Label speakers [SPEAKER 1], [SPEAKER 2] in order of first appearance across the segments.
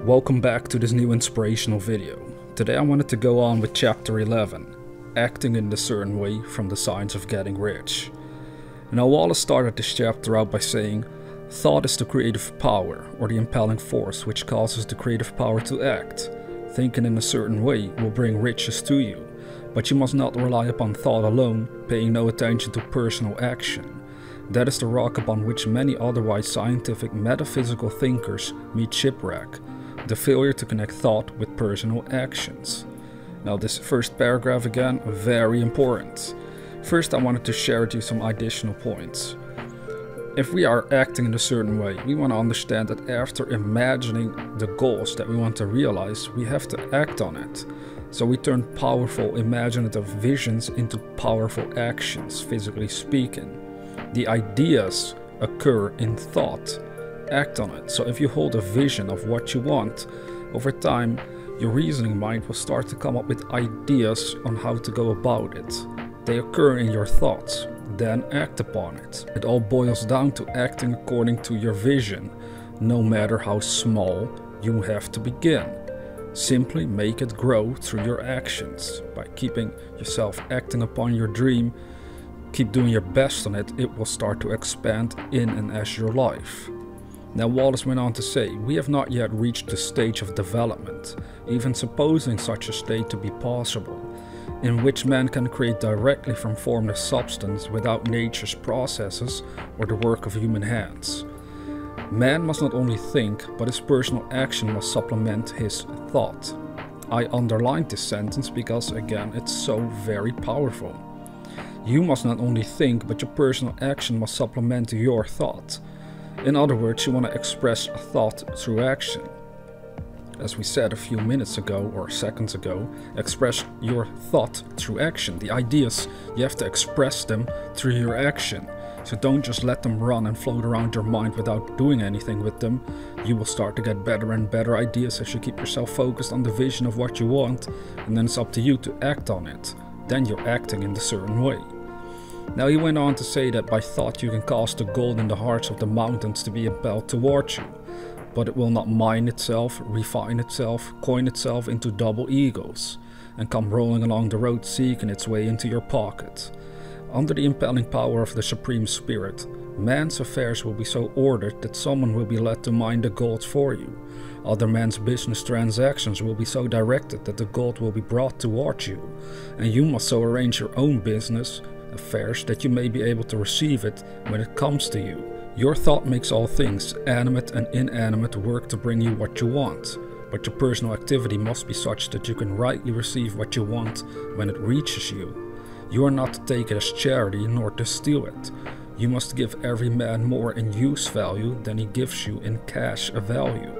[SPEAKER 1] Welcome back to this new inspirational video. Today I wanted to go on with chapter 11, acting in a certain way from the signs of getting rich. Now Wallace started this chapter out by saying, thought is the creative power or the impelling force which causes the creative power to act. Thinking in a certain way will bring riches to you, but you must not rely upon thought alone, paying no attention to personal action. That is the rock upon which many otherwise scientific metaphysical thinkers meet shipwreck, the failure to connect thought with personal actions. Now this first paragraph again, very important. First I wanted to share with you some additional points. If we are acting in a certain way, we want to understand that after imagining the goals that we want to realize, we have to act on it. So we turn powerful imaginative visions into powerful actions, physically speaking. The ideas occur in thought. Act on it. So if you hold a vision of what you want, over time your reasoning mind will start to come up with ideas on how to go about it. They occur in your thoughts, then act upon it. It all boils down to acting according to your vision. No matter how small, you have to begin. Simply make it grow through your actions. By keeping yourself acting upon your dream, keep doing your best on it, it will start to expand in and as your life. Now Wallace went on to say, we have not yet reached the stage of development, even supposing such a state to be possible, in which man can create directly from formless substance without nature's processes or the work of human hands. Man must not only think, but his personal action must supplement his thought. I underlined this sentence because again it's so very powerful. You must not only think, but your personal action must supplement your thought. In other words, you want to express a thought through action. As we said a few minutes ago or seconds ago, express your thought through action. The ideas, you have to express them through your action. So don't just let them run and float around your mind without doing anything with them. You will start to get better and better ideas as you keep yourself focused on the vision of what you want, and then it's up to you to act on it. Then you're acting in a certain way. Now he went on to say that by thought you can cause the gold in the hearts of the mountains to be impelled towards you, but it will not mine itself, refine itself, coin itself into double egos, and come rolling along the road seeking its way into your pocket. Under the impelling power of the Supreme Spirit, man's affairs will be so ordered that someone will be led to mine the gold for you. Other men's business transactions will be so directed that the gold will be brought towards you, and you must so arrange your own business affairs that you may be able to receive it when it comes to you. Your thought makes all things, animate and inanimate, work to bring you what you want, but your personal activity must be such that you can rightly receive what you want when it reaches you. You are not to take it as charity nor to steal it. You must give every man more in use value than he gives you in cash value.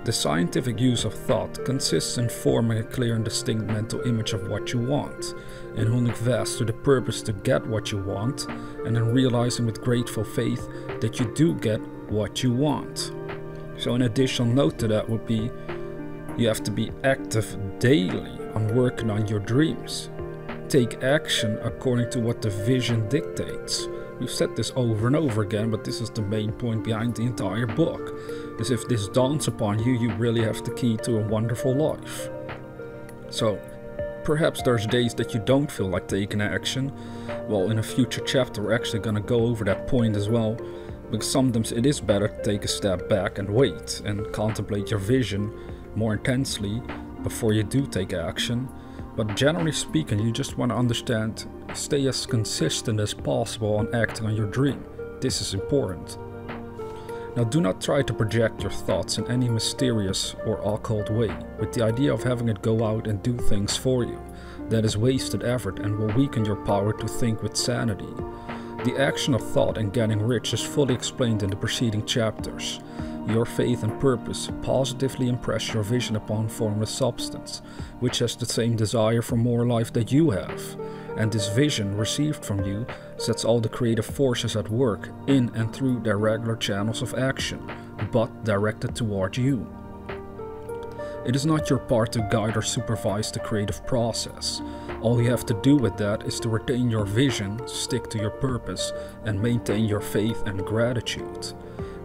[SPEAKER 1] The scientific use of thought consists in forming a clear and distinct mental image of what you want, in holding fast to the purpose to get what you want, and in realizing with grateful faith that you do get what you want. So an additional note to that would be, you have to be active daily on working on your dreams. Take action according to what the vision dictates. We've said this over and over again, but this is the main point behind the entire book. Is if this dawns upon you, you really have the key to a wonderful life. So, perhaps there's days that you don't feel like taking action. Well, in a future chapter we're actually gonna go over that point as well, because sometimes it is better to take a step back and wait and contemplate your vision more intensely before you do take action. But generally speaking, you just want to understand, stay as consistent as possible on acting on your dream. This is important. Now do not try to project your thoughts in any mysterious or occult way, with the idea of having it go out and do things for you. That is wasted effort and will weaken your power to think with sanity. The action of thought in getting rich is fully explained in the preceding chapters. Your faith and purpose positively impress your vision upon formless substance, which has the same desire for more life that you have. And this vision received from you sets all the creative forces at work in and through their regular channels of action, but directed toward you. It is not your part to guide or supervise the creative process. All you have to do with that is to retain your vision, stick to your purpose, and maintain your faith and gratitude.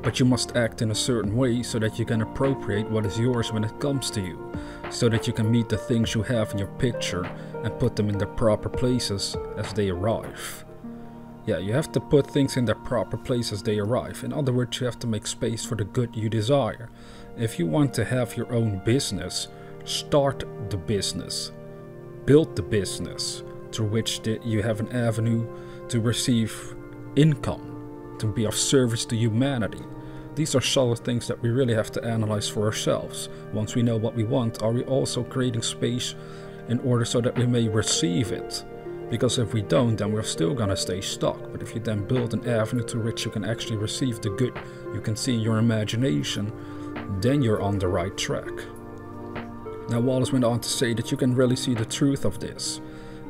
[SPEAKER 1] But you must act in a certain way so that you can appropriate what is yours when it comes to you, so that you can meet the things you have in your picture and put them in their proper places as they arrive. Yeah, you have to put things in their proper place as they arrive. In other words, you have to make space for the good you desire. If you want to have your own business, start the business. Build the business through which you have an avenue to receive income, to be of service to humanity. These are solid things that we really have to analyze for ourselves. Once we know what we want, are we also creating space in order so that we may receive it? Because if we don't, then we're still gonna stay stuck. But if you then build an avenue to which you can actually receive the good you can see in your imagination, then you're on the right track. Now Wallace went on to say that you can really see the truth of this.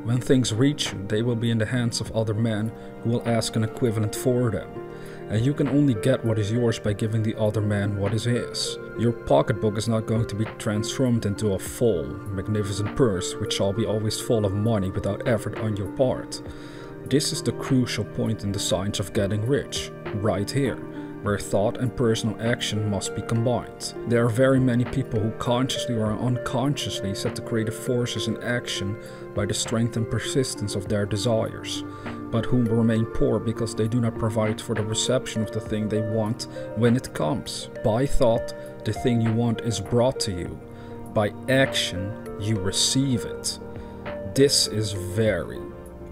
[SPEAKER 1] When things reach you, they will be in the hands of other men who will ask an equivalent for them. And you can only get what is yours by giving the other man what is his. Your pocketbook is not going to be transformed into a full, magnificent purse, which shall be always full of money without effort on your part. This is the crucial point in the science of getting rich, right here, where thought and personal action must be combined. There are very many people who consciously or unconsciously set the creative forces in action by the strength and persistence of their desires, but who remain poor because they do not provide for the reception of the thing they want when it comes. By thought, the thing you want is brought to you. By action, you receive it. This is very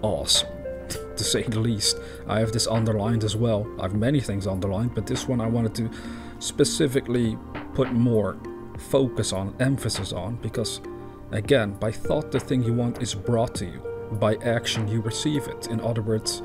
[SPEAKER 1] awesome, to say the least. I have this underlined as well. I have many things underlined, but this one I wanted to specifically put more focus on, emphasis on, because again, by thought the thing you want is brought to you. By action you receive it. In other words,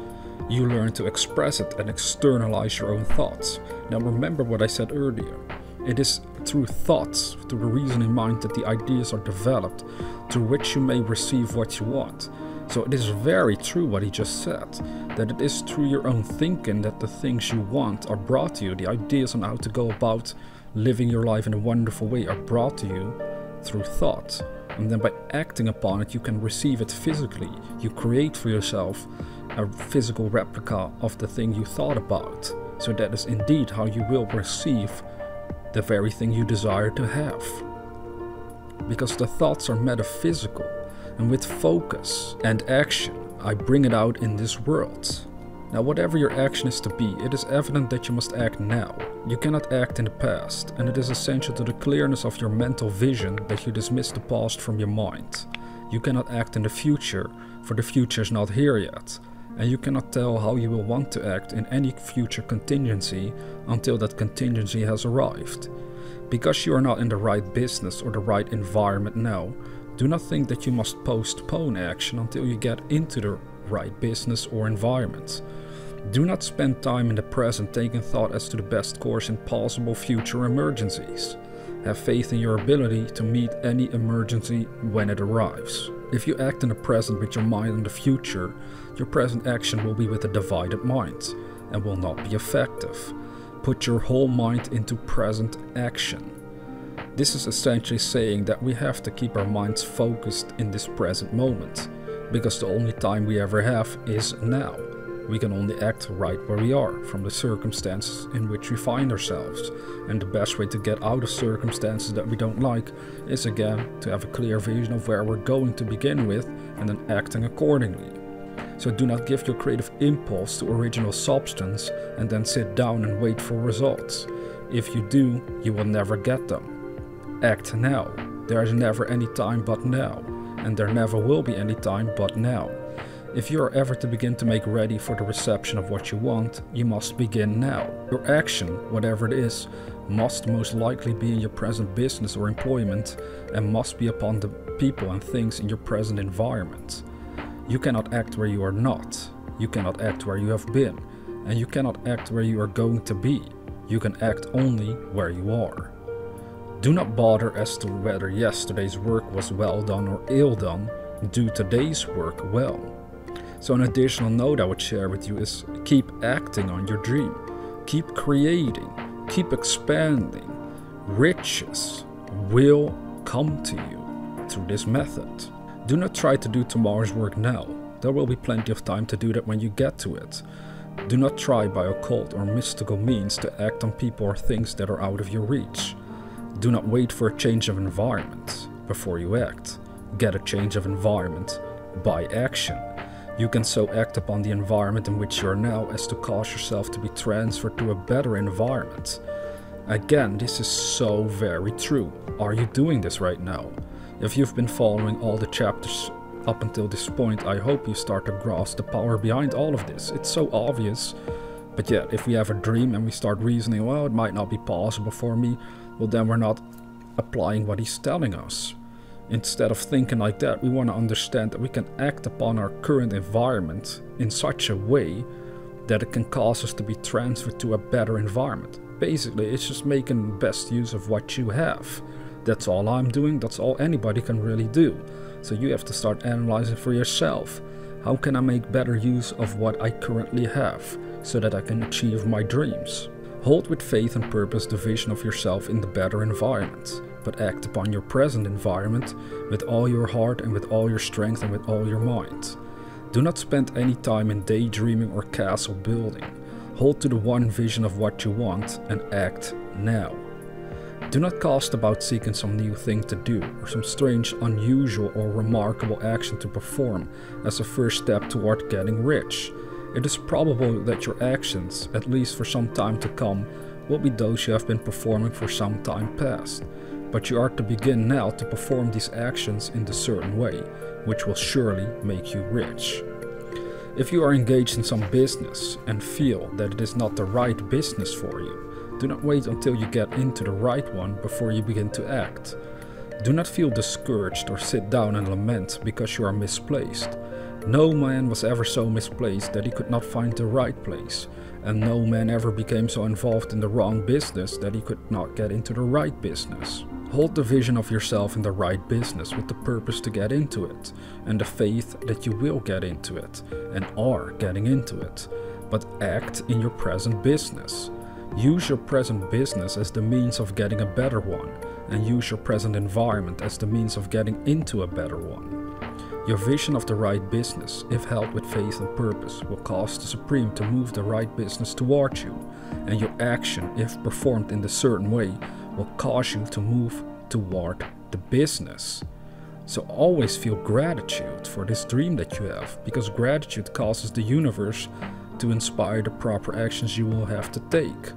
[SPEAKER 1] you learn to express it and externalize your own thoughts. Now remember what I said earlier. It is through thoughts, through the reasoning mind, that the ideas are developed, through which you may receive what you want. So it is very true what he just said, that it is through your own thinking that the things you want are brought to you. The ideas on how to go about living your life in a wonderful way are brought to you through thought. And then by acting upon it, you can receive it physically. You create for yourself a physical replica of the thing you thought about. So that is indeed how you will receive the very thing you desire to have. Because the thoughts are metaphysical. And with focus and action, I bring it out in this world. Now whatever your action is to be, it is evident that you must act now. You cannot act in the past, and it is essential to the clearness of your mental vision that you dismiss the past from your mind. You cannot act in the future, for the future is not here yet, and you cannot tell how you will want to act in any future contingency until that contingency has arrived. Because you are not in the right business or the right environment now, do not think that you must postpone action until you get into the right business or environment. Do not spend time in the present taking thought as to the best course in possible future emergencies. Have faith in your ability to meet any emergency when it arrives. If you act in the present with your mind on the future, your present action will be with a divided mind and will not be effective. Put your whole mind into present action. This is essentially saying that we have to keep our minds focused in this present moment, because the only time we ever have is now. We can only act right where we are, from the circumstances in which we find ourselves. And the best way to get out of circumstances that we don't like is again to have a clear vision of where we're going to begin with and then acting accordingly. So do not give your creative impulse to original substance and then sit down and wait for results. If you do, you will never get them. Act now. There is never any time but now, and there never will be any time but now. If you are ever to begin to make ready for the reception of what you want, you must begin now. Your action, whatever it is, must most likely be in your present business or employment and must be upon the people and things in your present environment. You cannot act where you are not. You cannot act where you have been. And you cannot act where you are going to be. You can act only where you are. Do not bother as to whether yesterday's work was well done or ill done. Do today's work well. So an additional note I would share with you is keep acting on your dream. Keep creating. Keep expanding. Riches will come to you through this method. Do not try to do tomorrow's work now. There will be plenty of time to do that when you get to it. Do not try by occult or mystical means to act on people or things that are out of your reach. Do not wait for a change of environment before you act. Get a change of environment by action. You can so act upon the environment in which you are now as to cause yourself to be transferred to a better environment. Again, this is so very true. Are you doing this right now? If you've been following all the chapters up until this point, I hope you start to grasp the power behind all of this. It's so obvious, but yet if we have a dream and we start reasoning, well, it might not be possible for me, well, then we're not applying what he's telling us. Instead of thinking like that, we want to understand that we can act upon our current environment in such a way that it can cause us to be transferred to a better environment. Basically, it's just making the best use of what you have. That's all I'm doing, that's all anybody can really do. So you have to start analyzing for yourself. How can I make better use of what I currently have so that I can achieve my dreams? Hold with faith and purpose the vision of yourself in the better environment, but act upon your present environment with all your heart and with all your strength and with all your mind. Do not spend any time in daydreaming or castle building. Hold to the one vision of what you want and act now. Do not cast about seeking some new thing to do or some strange, unusual or remarkable action to perform as a first step toward getting rich. It is probable that your actions, at least for some time to come, will be those you have been performing for some time past. But you are to begin now to perform these actions in a certain way, which will surely make you rich. If you are engaged in some business and feel that it is not the right business for you, do not wait until you get into the right one before you begin to act. Do not feel discouraged or sit down and lament because you are misplaced. No man was ever so misplaced that he could not find the right place, and no man ever became so involved in the wrong business that he could not get into the right business. Hold the vision of yourself in the right business with the purpose to get into it, and the faith that you will get into it, and are getting into it. But act in your present business. Use your present business as the means of getting a better one, and use your present environment as the means of getting into a better one. Your vision of the right business, if held with faith and purpose, will cause the Supreme to move the right business towards you, and your action, if performed in a certain way, will cause you to move toward the business. So always feel gratitude for this dream that you have, because gratitude causes the universe to inspire the proper actions you will have to take.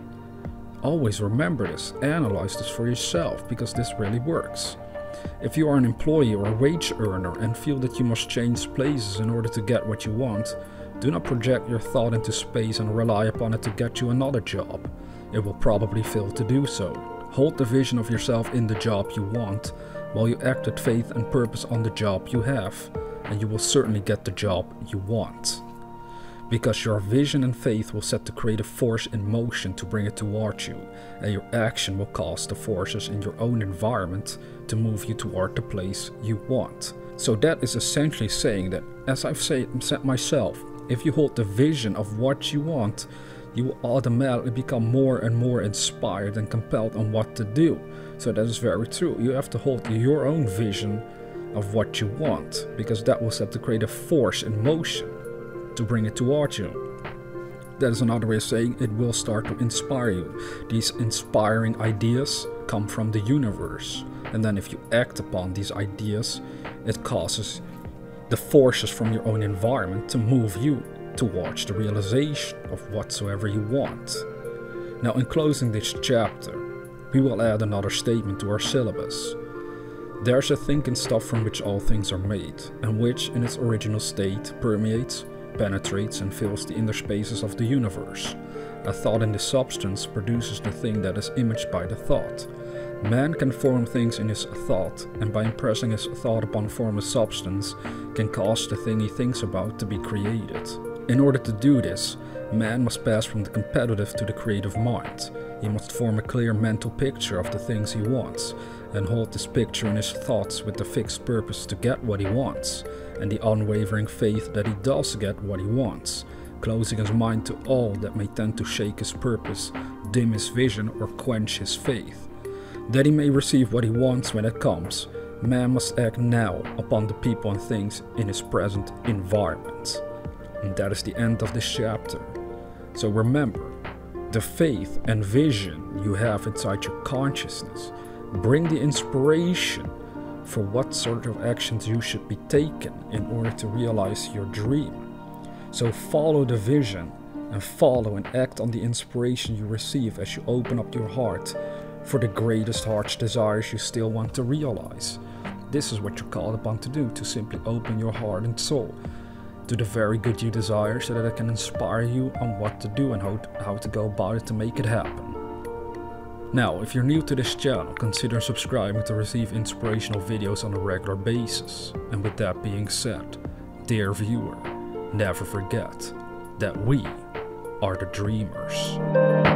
[SPEAKER 1] Always remember this, analyze this for yourself, because this really works. If you are an employee or a wage earner and feel that you must change places in order to get what you want, do not project your thought into space and rely upon it to get you another job. It will probably fail to do so. Hold the vision of yourself in the job you want, while you act with faith and purpose on the job you have, and you will certainly get the job you want. Because your vision and faith will set the creative force in motion to bring it towards you, and your action will cause the forces in your own environment to move you toward the place you want. So that is essentially saying that, as I've said myself, if you hold the vision of what you want, you will automatically become more and more inspired and compelled on what to do. So that is very true. You have to hold your own vision of what you want, because that will set the creative force in motion to bring it towards you. That is another way of saying it will start to inspire you. These inspiring ideas come from the universe, and then if you act upon these ideas, it causes the forces from your own environment to move you towards the realization of whatsoever you want. Now, in closing this chapter, we will add another statement to our syllabus. There's a thinking stuff from which all things are made, and which in its original state permeates, penetrates and fills the inner spaces of the universe. A thought in this substance produces the thing that is imaged by the thought. Man can form things in his thought, and by impressing his thought upon formless substance, can cause the thing he thinks about to be created. In order to do this, man must pass from the competitive to the creative mind. He must form a clear mental picture of the things he wants, and hold this picture in his thoughts with the fixed purpose to get what he wants, and the unwavering faith that he does get what he wants, closing his mind to all that may tend to shake his purpose, dim his vision, or quench his faith. That he may receive what he wants when it comes, man must act now upon the people and things in his present environment. And that is the end of this chapter. So remember, the faith and vision you have inside your consciousness bring the inspiration for what sort of actions you should be taking in order to realize your dream. So follow the vision and follow and act on the inspiration you receive as you open up your heart for the greatest heart's desires you still want to realize. This is what you're called upon to do, to simply open your heart and soul to the very good you desire, so that it can inspire you on what to do and how to go about it to make it happen. Now, if you're new to this channel, consider subscribing to receive inspirational videos on a regular basis. And with that being said, dear viewer, never forget that we are the dreamers.